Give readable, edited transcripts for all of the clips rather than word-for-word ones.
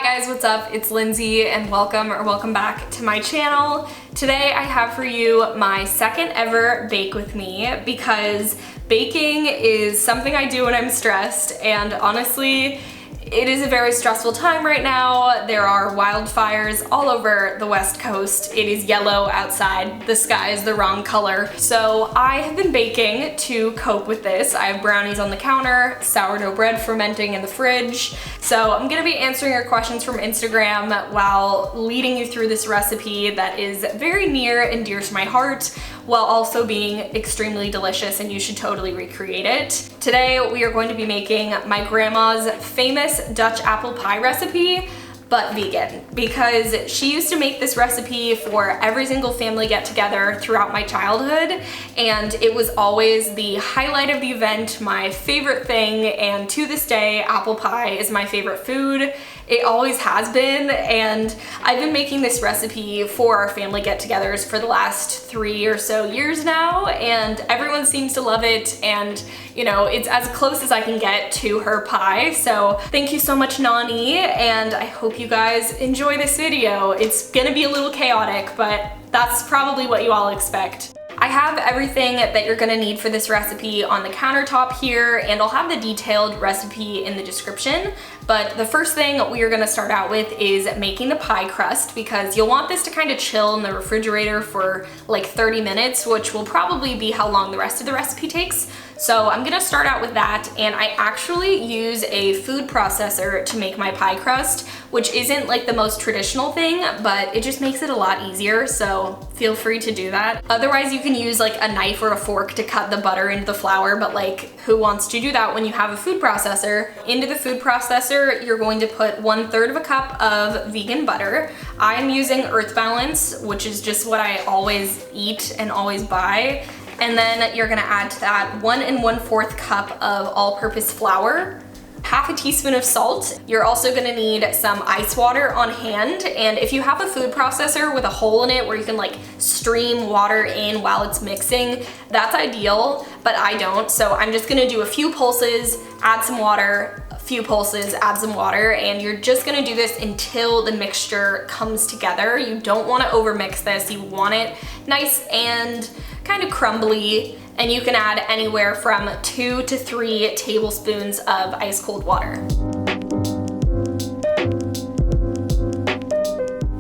Hi guys, what's up? It's Lindsay and welcome back to my channel. Today I have for you my second ever bake with me because baking is something I do when I'm stressed, and honestly, it is a very stressful time right now. There are wildfires all over the West Coast. It is yellow outside. The sky is the wrong color. So I have been baking to cope with this. I have brownies on the counter, sourdough bread fermenting in the fridge. So I'm gonna be answering your questions from Instagram while leading you through this recipe that is very near and dear to my heart, while also being extremely delicious, and you should totally recreate it. Today we are going to be making my grandma's famous Dutch apple pie recipe, but vegan, because she used to make this recipe for every single family get together throughout my childhood, and it was always the highlight of the event, my favorite thing, and to this day, apple pie is my favorite food. It always has been, and I've been making this recipe for our family get-togethers for the last 3 or so years now, and everyone seems to love it, and you know, it's as close as I can get to her pie. So thank you so much, Nani, and I hope you guys enjoy this video. It's gonna be a little chaotic, but that's probably what you all expect. I have everything that you're gonna need for this recipe on the countertop here, and I'll have the detailed recipe in the description. But the first thing we are gonna start out with is making the pie crust, because you'll want this to kind of chill in the refrigerator for like 30 minutes, which will probably be how long the rest of the recipe takes. So I'm gonna start out with that, and I actually use a food processor to make my pie crust, which isn't like the most traditional thing, but it just makes it a lot easier, so feel free to do that. Otherwise, you can use like a knife or a fork to cut the butter into the flour, but like, who wants to do that when you have a food processor? Into the food processor, you're going to put 1/3 of a cup of vegan butter. I'm using Earth Balance, which is just what I always eat and always buy. And then you're gonna add to that 1 1/4 cup of all-purpose flour, half a teaspoon of salt. You're also gonna need some ice water on hand, and if you have a food processor with a hole in it where you can like stream water in while it's mixing, that's ideal, but I don't. So I'm just gonna do a few pulses, add some water, few pulses, add some water, and you're just gonna do this until the mixture comes together. You don't wanna overmix this. You want it nice and kind of crumbly, and you can add anywhere from 2 to 3 tablespoons of ice cold water.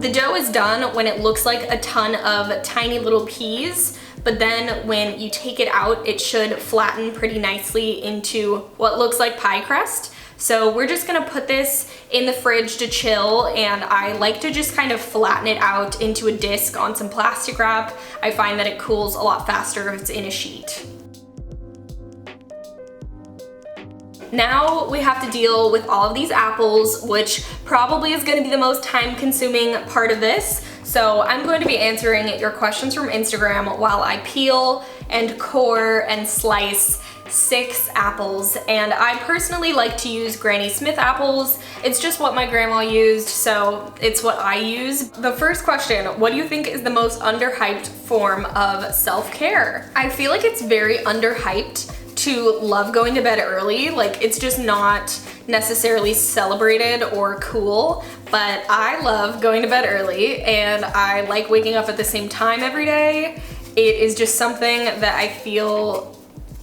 The dough is done when it looks like a ton of tiny little peas, but then when you take it out, it should flatten pretty nicely into what looks like pie crust. So we're just gonna put this in the fridge to chill, and I like to just kind of flatten it out into a disc on some plastic wrap. I find that it cools a lot faster if it's in a sheet. Now we have to deal with all of these apples, which probably is gonna be the most time-consuming part of this. So I'm going to be answering your questions from Instagram while I peel and core and slice 6 apples, and I personally like to use Granny Smith apples. It's just what my grandma used, so it's what I use. The first question, what do you think is the most underhyped form of self-care? I feel like it's very underhyped to love going to bed early. Like, it's just not necessarily celebrated or cool, but I love going to bed early, and I like waking up at the same time every day. It is just something that I feel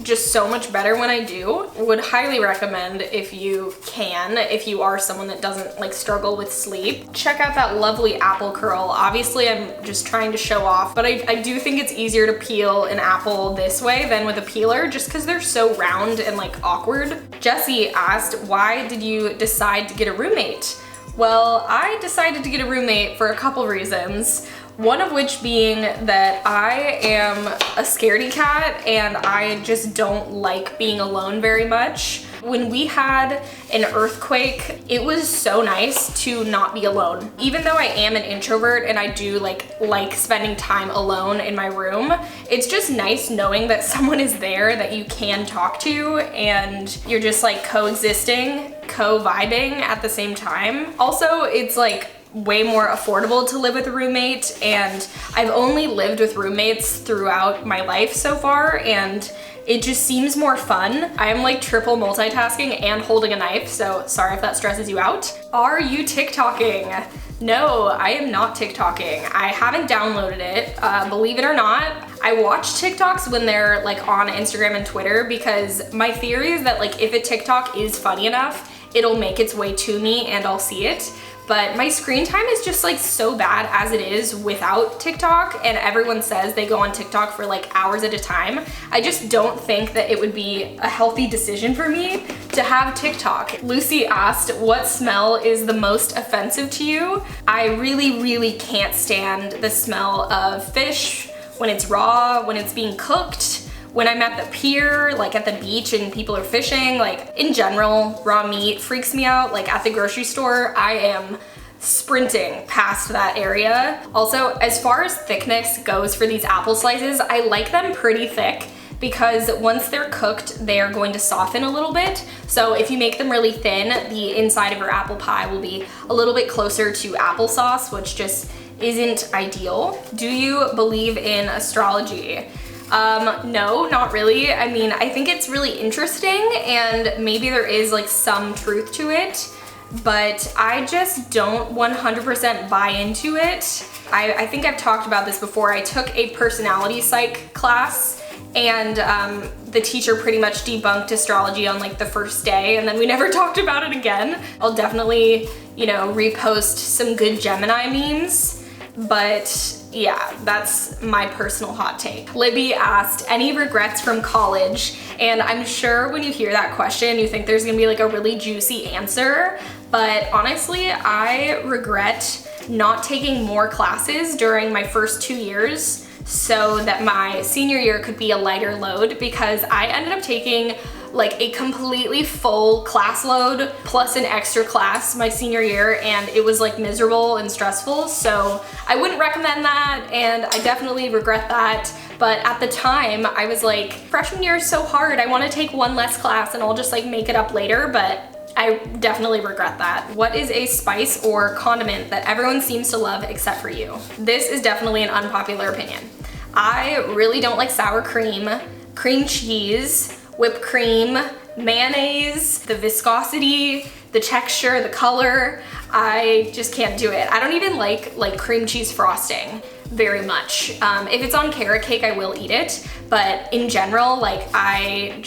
just so much better when I do. Would highly recommend if you can, if you are someone that doesn't like struggle with sleep. Check out that lovely apple curl. Obviously I'm just trying to show off, but I do think it's easier to peel an apple this way than with a peeler, just because they're so round and like awkward. Jesse asked, why did you decide to get a roommate? Well, I decided to get a roommate for a couple reasons. One of which being that I am a scaredy cat, and I just don't like being alone very much. When we had an earthquake, it was so nice to not be alone. Even though I am an introvert and I do like spending time alone in my room, it's just nice knowing that someone is there that you can talk to, and you're just like coexisting, co-vibing at the same time. Also, it's like way more affordable to live with a roommate, and I've only lived with roommates throughout my life so far, and it just seems more fun. I am like triple multitasking and holding a knife, so sorry if that stresses you out. Are you TikToking? No, I am not TikToking. I haven't downloaded it, believe it or not. I watch TikToks when they're like on Instagram and Twitter, because my theory is that like if a TikTok is funny enough, it'll make its way to me and I'll see it. But my screen time is just like so bad as it is without TikTok, and everyone says they go on TikTok for like hours at a time. I just don't think that it would be a healthy decision for me to have TikTok. Lucy asked, what smell is the most offensive to you? I really can't stand the smell of fish when it's raw, when it's being cooked, when I'm at the pier, like at the beach and people are fishing. Like in general, raw meat freaks me out. Like at the grocery store, I am sprinting past that area. Also, as far as thickness goes for these apple slices, I like them pretty thick, because once they're cooked, they're going to soften a little bit. So if you make them really thin, the inside of your apple pie will be a little bit closer to applesauce, which just isn't ideal. Do you believe in astrology? No, not really. I mean, I think it's really interesting and maybe there is like some truth to it, but I just don't 100% buy into it. I think I've talked about this before. I took a personality psych class, and the teacher pretty much debunked astrology on like the first day, and then we never talked about it again. I'll definitely, you know, repost some good Gemini memes, but yeah, that's my personal hot take. Libby asked, any regrets from college? And I'm sure when you hear that question, you think there's gonna be like a really juicy answer, but honestly, I regret not taking more classes during my first 2 years so that my senior year could be a lighter load, because I ended up taking like a completely full class load plus an extra class my senior year, and it was like miserable and stressful. So I wouldn't recommend that, and I definitely regret that. But at the time I was like, freshman year is so hard, I want to take one less class and I'll just like make it up later, but I definitely regret that. What is a spice or condiment that everyone seems to love except for you? This is definitely an unpopular opinion. I really don't like sour cream, cream cheese, whipped cream, mayonnaise, the viscosity, the texture, the color. I just can't do it. I don't even like cream cheese frosting very much. If it's on carrot cake, I will eat it, but in general, like I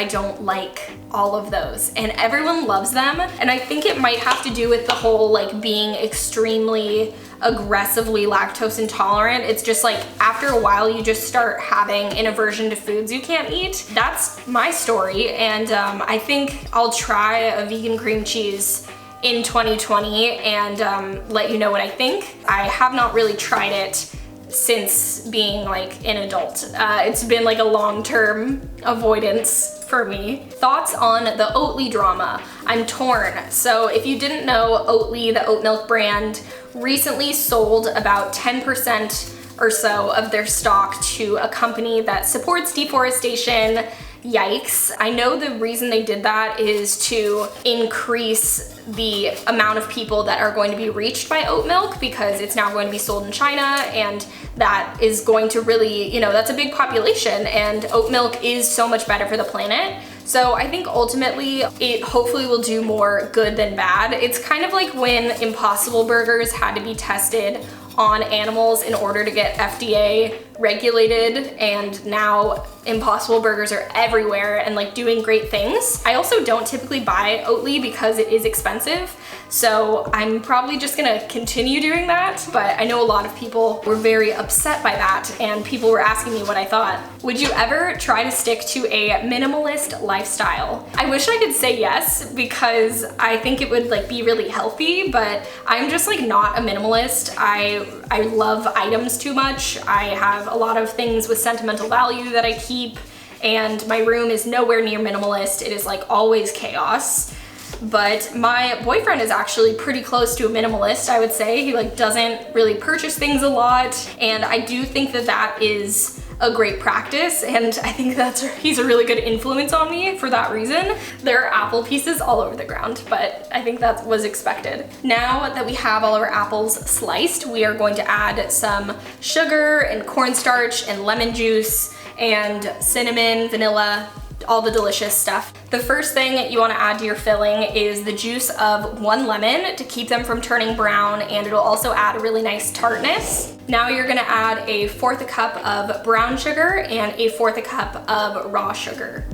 don't like all of those, and everyone loves them. And I think it might have to do with the whole like being extremely aggressively lactose intolerant. It's just like after a while you just start having an aversion to foods you can't eat. That's my story, and I think I'll try a vegan cream cheese in 2020 and let you know what I think. I have not really tried it since being like an adult. It's been like a long-term avoidance for me. Thoughts on the Oatly drama? I'm torn. So if you didn't know, Oatly, the oat milk brand, recently sold about 10% or so of their stock to a company that supports deforestation. Yikes. I know the reason they did that is to increase the amount of people that are going to be reached by oat milk, because it's now going to be sold in China, and that is going to really, you know, that's a big population, and oat milk is so much better for the planet. So I think ultimately it hopefully will do more good than bad. It's kind of like when Impossible Burgers had to be tested on animals in order to get FDA regulated, and now Impossible Burgers are everywhere and like doing great things. I also don't typically buy Oatly because it is expensive, so I'm probably just gonna continue doing that, but I know a lot of people were very upset by that, and people were asking me what I thought. Would you ever try to stick to a minimalist lifestyle? I wish I could say yes, because I think it would like be really healthy, but I'm just like not a minimalist. I love items too much. I have a lot of things with sentimental value that I keep, and my room is nowhere near minimalist. It is like always chaos. But my boyfriend is actually pretty close to a minimalist, I would say. He like doesn't really purchase things a lot, and I do think that that is a great practice, and I think he's a really good influence on me for that reason. There are apple pieces all over the ground, but I think that was expected. Now that we have all of our apples sliced, we are going to add some sugar and cornstarch and lemon juice and cinnamon, vanilla, all the delicious stuff. The first thing you want to add to your filling is the juice of 1 lemon to keep them from turning brown, and it'll also add a really nice tartness. Now you're going to add 1/4 cup of brown sugar and 1/4 cup of raw sugar.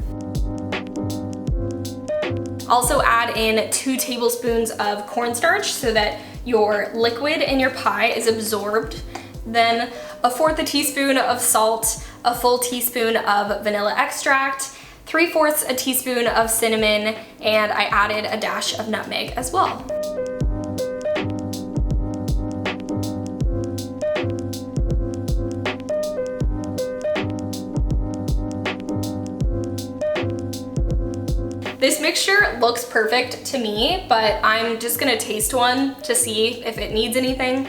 Also add in 2 tablespoons of cornstarch so that your liquid in your pie is absorbed. Then 1/4 teaspoon of salt, a full teaspoon of vanilla extract, 3/4 a teaspoon of cinnamon, and I added a dash of nutmeg as well. This mixture looks perfect to me, but I'm just gonna taste one to see if it needs anything.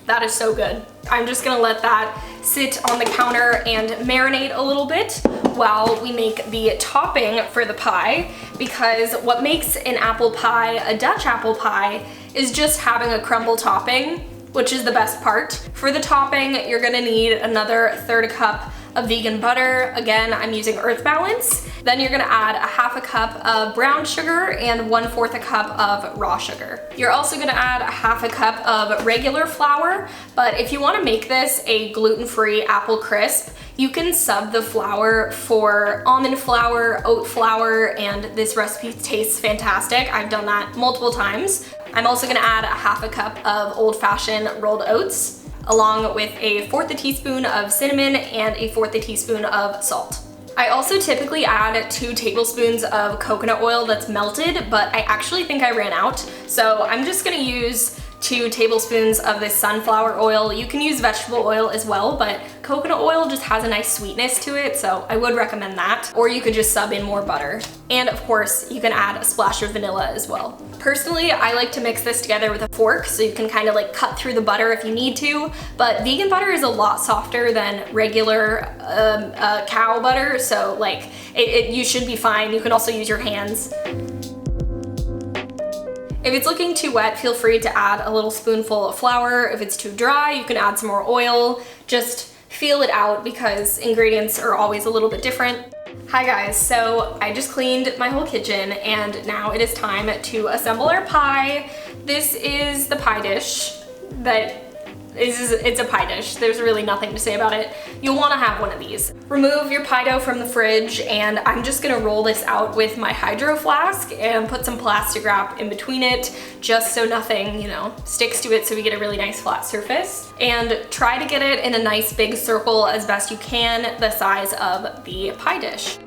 That is so good. I'm just gonna let that sit on the counter and marinate a little bit while we make the topping for the pie, because what makes an apple pie a Dutch apple pie is just having a crumble topping, which is the best part. For the topping, you're gonna need another 1/3 cup of vegan butter. Again, I'm using Earth Balance. Then you're gonna add 1/2 cup of brown sugar and 1/4 cup of raw sugar. You're also gonna add 1/2 cup of regular flour, but if you wanna make this a gluten-free apple crisp, you can sub the flour for almond flour, oat flour, and this recipe tastes fantastic. I've done that multiple times. I'm also gonna add 1/2 cup of old-fashioned rolled oats, along with 1/4 teaspoon of cinnamon and 1/4 teaspoon of salt. I also typically add 2 tablespoons of coconut oil that's melted, but I actually think I ran out. So I'm just gonna use 2 tablespoons of this sunflower oil. You can use vegetable oil as well, but coconut oil just has a nice sweetness to it, so I would recommend that. Or you could just sub in more butter. And of course, you can add a splash of vanilla as well. Personally, I like to mix this together with a fork, so you can kind of like cut through the butter if you need to, but vegan butter is a lot softer than regular cow butter, so like you should be fine. You can also use your hands. If it's looking too wet, feel free to add a little spoonful of flour. If it's too dry, you can add some more oil. Just feel it out because ingredients are always a little bit different. Hi guys, so I just cleaned my whole kitchen and now it is time to assemble our pie. This is the pie dish it's a pie dish. There's really nothing to say about it. You'll want to have one of these. Remove your pie dough from the fridge, and I'm just gonna roll this out with my hydro flask and put some plastic wrap in between it, just so nothing, you know, sticks to it, so we get a really nice flat surface. And try to get it in a nice big circle as best you can, the size of the pie dish.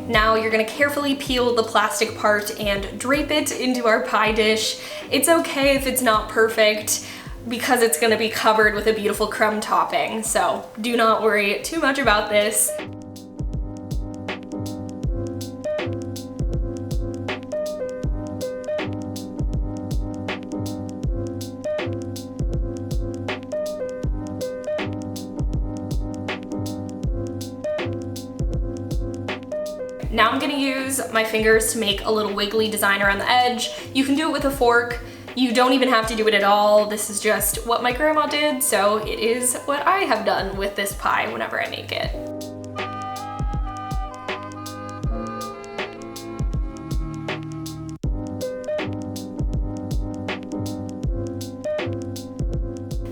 Now you're gonna carefully peel the plastic part and drape it into our pie dish. It's okay if it's not perfect because it's gonna be covered with a beautiful crumb topping, so do not worry too much about this. Now I'm gonna use my fingers to make a little wiggly design around the edge. You can do it with a fork. You don't even have to do it at all. This is just what my grandma did, so it is what I have done with this pie whenever I make it.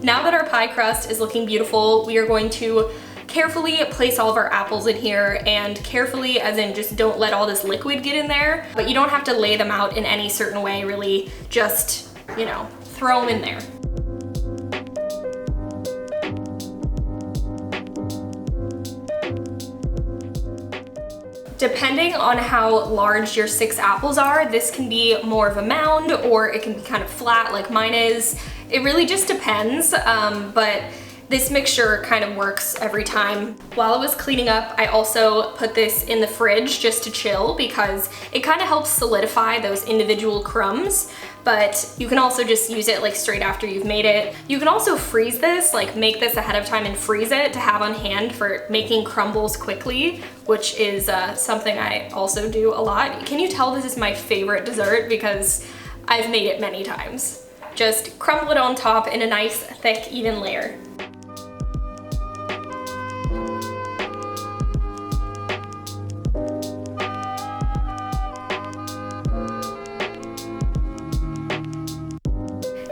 Now that our pie crust is looking beautiful, we are going to carefully place all of our apples in here, and carefully as in just don't let all this liquid get in there, but you don't have to lay them out in any certain way, really just, you know, throw them in there. Depending on how large your 6 apples are, this can be more of a mound or it can be kind of flat like mine is. It really just depends, but this mixture kind of works every time. While I was cleaning up, I also put this in the fridge just to chill because it kind of helps solidify those individual crumbs. but you can also just use it like straight after you've made it. You can also freeze this, like make this ahead of time and freeze it to have on hand for making crumbles quickly, which is something I also do a lot. Can you tell this is my favorite dessert because I've made it many times. Just crumble it on top in a nice, thick, even layer.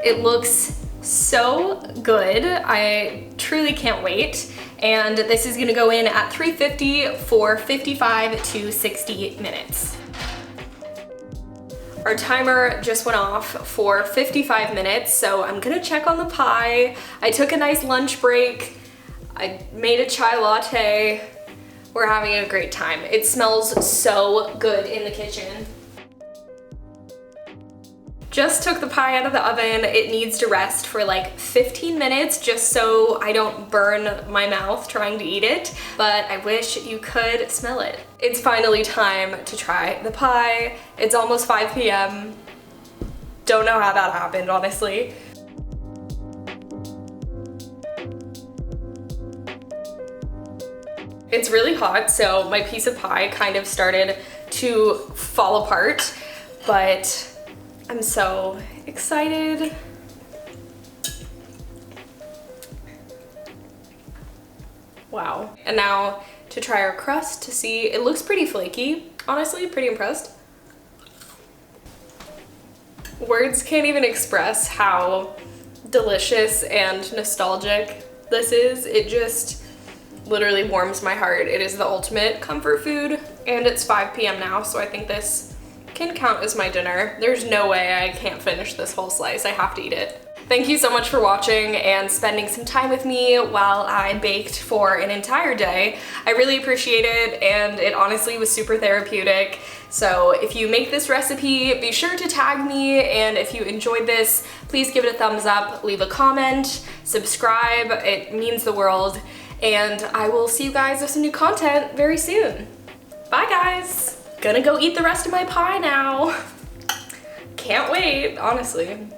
It looks so good. I truly can't wait. And this is gonna go in at 350 for 55 to 60 minutes. Our timer just went off for 55 minutes, so I'm gonna check on the pie. I took a nice lunch break. I made a chai latte. We're having a great time. It smells so good in the kitchen. Just took the pie out of the oven. It needs to rest for like 15 minutes just so I don't burn my mouth trying to eat it, but I wish you could smell it. It's finally time to try the pie. It's almost 5 p.m. Don't know how that happened, honestly. It's really hot, so my piece of pie kind of started to fall apart, but I'm so excited. Wow. And now to try our crust to see, it looks pretty flaky. Honestly, pretty impressed. Words can't even express how delicious and nostalgic this is. It just literally warms my heart. It is the ultimate comfort food, and it's 5 p.m. now, so I think this can count as my dinner. There's no way I can't finish this whole slice. I have to eat it. Thank you so much for watching and spending some time with me while I baked for an entire day. I really appreciate it, and it honestly was super therapeutic. So if you make this recipe, be sure to tag me, and if you enjoyed this, please give it a thumbs up, leave a comment, subscribe. It means the world, and I will see you guys with some new content very soon. Bye guys! Gonna go eat the rest of my pie now. Can't wait, honestly.